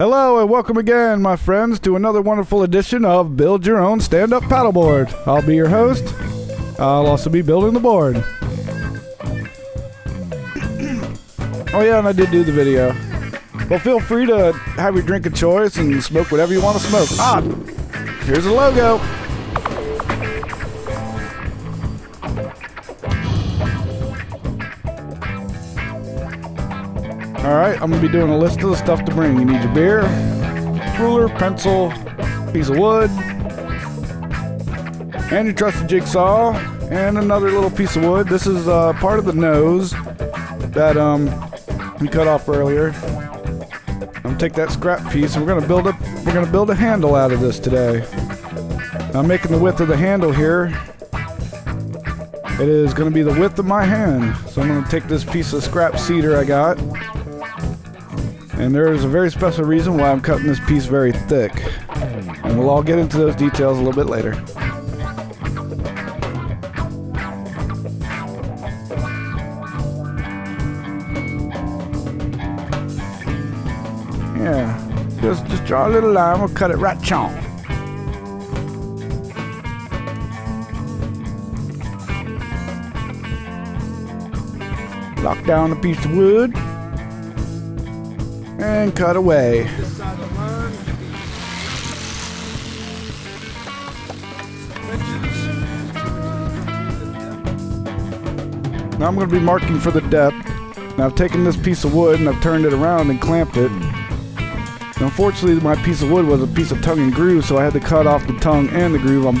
Hello and welcome again, my friends, to another wonderful edition of Build Your Own Stand-Up Paddleboard. I'll be your host. I'll also be building the board. Oh yeah, and I did do the video. Well, feel free to have your drink of choice and smoke whatever you want to smoke. Here's the logo. Alright, I'm going to be doing a list of the stuff to bring. You need your beer, ruler, pencil, piece of wood, and your trusted jigsaw, and another little piece of wood. This is part of the nose that we cut off earlier. I'm going to take that scrap piece and we're going to build a handle out of this today. I'm making the width of the handle here. It is going to be the width of my hand. So I'm going to take this piece of scrap cedar I got. And there is a very special reason why I'm cutting this piece very thick. And we'll all get into those details a little bit later. Yeah, just draw a little line, we'll cut it right chomp. Lock down a piece of wood. And cut away. Now I'm going to be marking for the depth. Now I've taken this piece of wood and I've turned it around and clamped it. Now, unfortunately, my piece of wood was a piece of tongue and groove, so I had to cut off the tongue and the groove on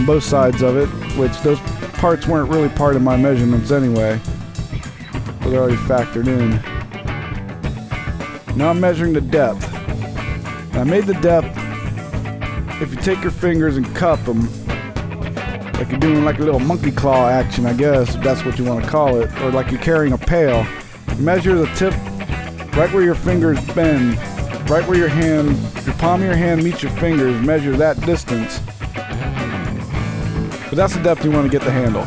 both sides of it, which those parts weren't really part of my measurements anyway. So they're already factored in. Now I'm measuring the depth. I made the depth, if you take your fingers and cup them, like you're doing like a little monkey claw action, I guess, if that's what you want to call it, or like you're carrying a pail. Measure the tip right where your fingers bend, right where your palm of your hand meets your fingers, measure that distance. But that's the depth you want to get the handle.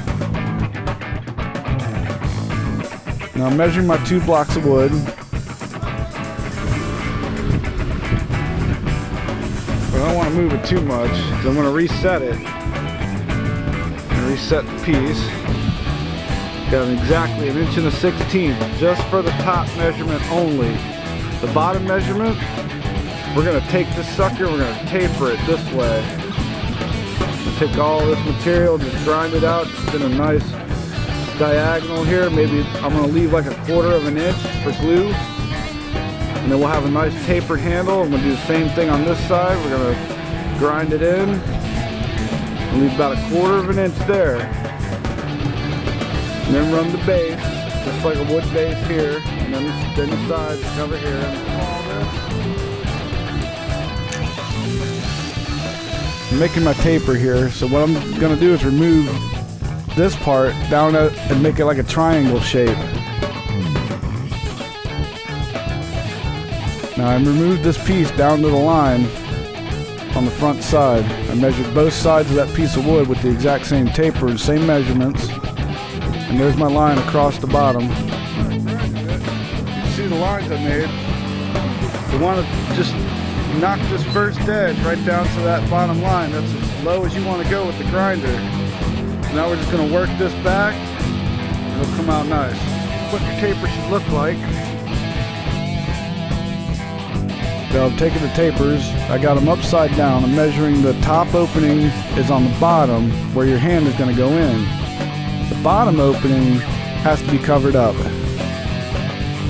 Now I'm measuring my 2 blocks of wood. I don't want to move it too much, because I'm going to reset it. And reset the piece. Got exactly 1 1/16, just for the top measurement only. The bottom measurement, we're going to take this sucker, we're going to taper it this way. Take all this material, just grind it out, just in a nice diagonal here. Maybe I'm going to leave like 1/4 of an inch for glue. And then we'll have a nice tapered handle. I'm going to do the same thing on this side. We're going to grind it in. And leave about 1/4 of an inch there. And then run the base, just like a wood base here. And then the sides cover here. And all this. I'm making my taper here. So what I'm going to do is remove this part down and make it like a triangle shape. Now I removed this piece down to the line on the front side. I measured both sides of that piece of wood with the exact same taper, same measurements. And there's my line across the bottom. You can see the lines I made. You want to just knock this first edge right down to that bottom line. That's as low as you want to go with the grinder. Now we're just going to work this back. And it'll come out nice. What your taper should look like. So I'm taking the tapers, I got them upside down. I'm measuring the top opening is on the bottom where your hand is going to go in. The bottom opening has to be covered up.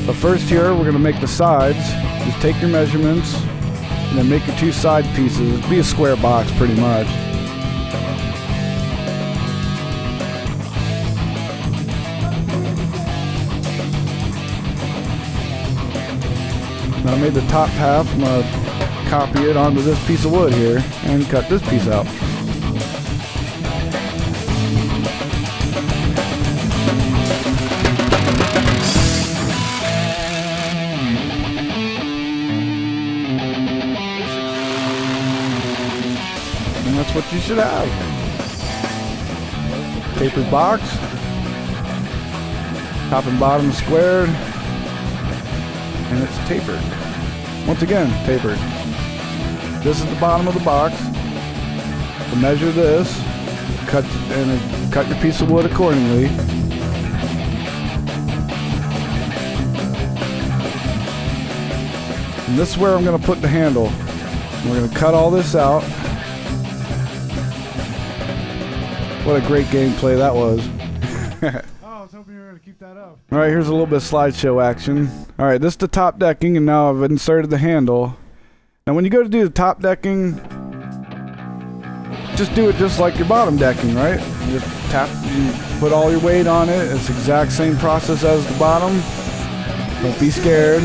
But first here, we're going to make the sides. Just take your measurements and then make your 2 side pieces. It'll be a square box pretty much. Now I made the top half. I'm going to copy it onto this piece of wood here and cut this piece out. And that's what you should have. Tapered box. Top and bottom squared. And it's tapered. Once again, tapered. This is the bottom of the box. To measure this, cut your piece of wood accordingly. And this is where I'm going to put the handle. We're going to cut all this out. What a great gameplay that was. Oh, I was hoping you were going to keep that up. Alright, here's a little bit of slideshow action. Alright, this is the top decking, and now I've inserted the handle. Now when you go to do the top decking, just do it just like your bottom decking, right? You just you put all your weight on it. It's the exact same process as the bottom. Don't be scared.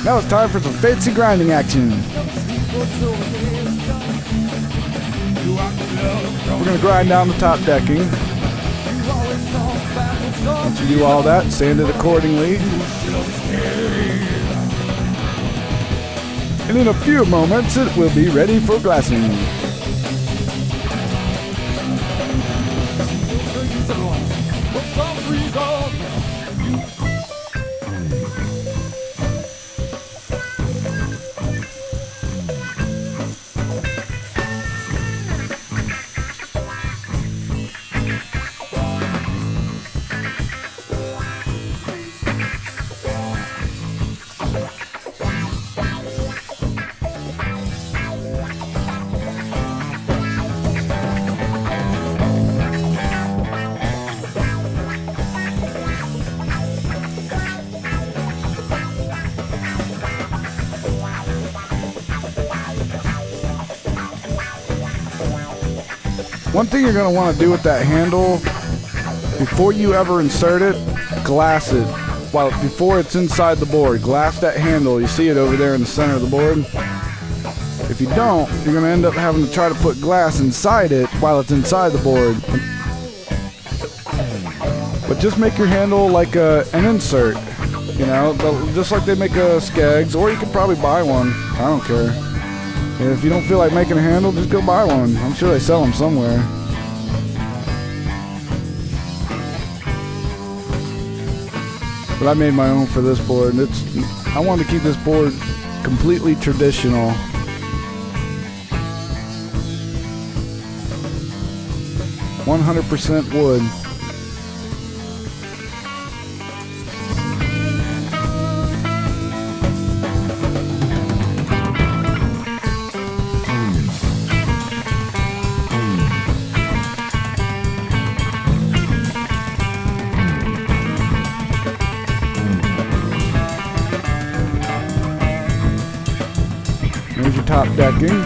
Now it's time for some fancy grinding action. We're going to grind down the top decking. Once you do all that, sand it accordingly. And in a few moments, it will be ready for glassing. One thing you're going to want to do with that handle, before you ever insert it, glass it. Before it's inside the board, glass that handle. You see it over there in the center of the board. If you don't, you're going to end up having to try to put glass inside it while it's inside the board. But just make your handle like an insert, you know, just like they make skegs, or you could probably buy one. I don't care. And if you don't feel like making a handle, just go buy one. I'm sure they sell them somewhere. But I made my own for this board. I wanted to keep this board completely traditional. %100% wood. There's your top decking.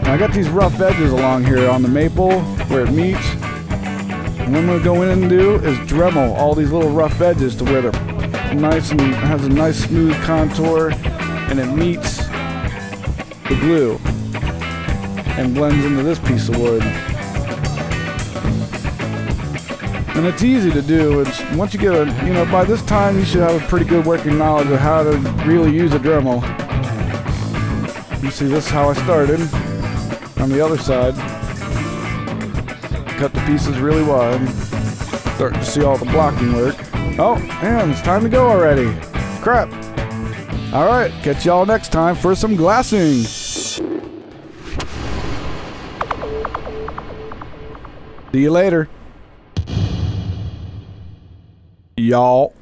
Now I got these rough edges along here on the maple where it meets. And what I'm going to go in and do is Dremel all these little rough edges to where they're nice and has a nice smooth contour, and it meets the glue and blends into this piece of wood. And it's easy to do. It's once you get by this time you should have a pretty good working knowledge of how to really use a Dremel. You see, this is how I started on the other side. Cut the pieces really wide. Starting to see all the blocking work. Oh, and it's time to go already. Crap. Alright, catch y'all next time for some glassing. See you later. Y'all.